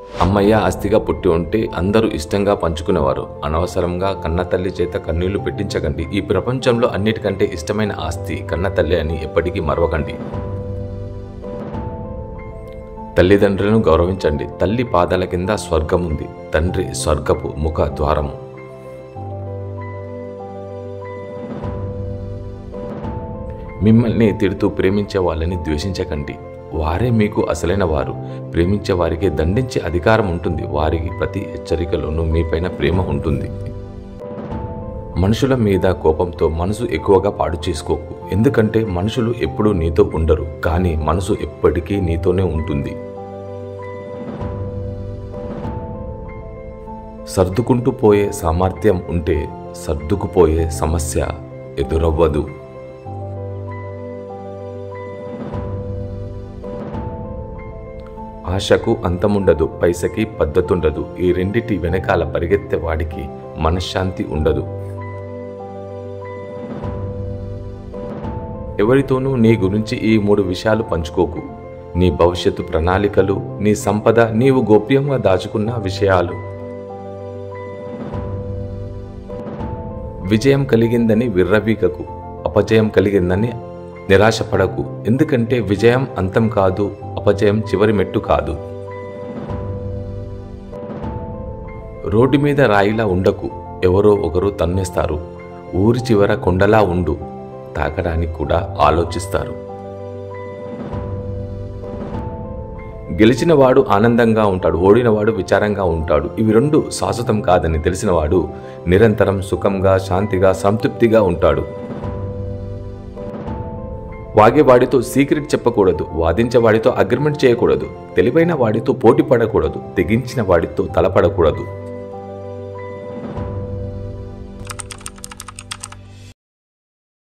అమ్మయ్య ఆస్తిగా పుట్టి ఉంటే అందరూ ఇష్టంగా పంచుకునేవారు. అనవసరంగా కన్నతల్లి చేత కన్నీళ్లు పెట్టించకండి. ఈ ప్రపంచంలో అన్నిటికంటే ఇష్టమైన ఆస్తి కన్నతల్లి అని ఎప్పటికీ మరవకండి. తల్లిదండ్రులను గౌరవించండి. తల్లి పాదాల కింద స్వర్గం ఉంది. తండ్రి స్వర్గపు ముఖ ద్వారము. మిమ్మల్ని తిడుతూ ప్రేమించే వాళ్ళని ద్వేషించకండి. వారే మీకు అసలైన వారు. ప్రేమించే వారికి దండించే అధికారం ఉంటుంది. వారికి ప్రతి హెచ్చరికలోనూ మీపైన ప్రేమ ఉంటుంది. మనుషుల మీద కోపంతో మనసు ఎక్కువగా పాడు చేసుకోకు. ఎందుకంటే మనుషులు ఎప్పుడూ నీతో ఉండరు, కానీ మనసు ఎప్పటికీ నీతోనే ఉంటుంది. సర్దుకుంటూ పోయే సామర్థ్యం ఉంటే సర్దుకుపోయే సమస్య ఎదురవ్వదు. ఆశకు అంతముండదు, పైసకి పద్ధతుండదు. ఈ రెండిటి వెనకాల పరిగెత్తే వాడికి మనశ్శాంతి ఉండదు. ఎవరితోనూ నీ గురించి ఈ 3 విషయాలు పంచుకోకు. నీ భవిష్యత్తు ప్రణాళికలు, నీ సంపద, నీవు గోప్యంగా దాచుకున్న విషయాలు. విజయం కలిగిందని విర్రవీగకు. అపజయం కలిగిందని నిరాశపడకు. ఎందుకంటే విజయం అంతం కాదు, అపజయం చివరి మెట్టు కాదు. రోడ్డు మీద రాయిలా ఉండకు. ఎవరో ఒకరు తన్నేస్తారు. ఊరి చివర కొండలా ఉండు. తాకడానికి కూడా ఆలోచిస్తారు. గెలిచినవాడు ఆనందంగా ఉంటాడు, ఓడినవాడు విచారంగా ఉంటాడు. ఇవి 2 శాశ్వతం కాదని తెలిసినవాడు నిరంతరం సుఖంగా, శాంతిగా, సంతృప్తిగా ఉంటాడు. వాగేవాడితో సీక్రెట్ చెప్పకూడదు. వాదించేవాడితో అగ్రిమెంట్ చేయకూడదు. తెలివైన వాడితో పోటీ పడకూడదు. తెగించిన వాడితో తలపడకూడదు.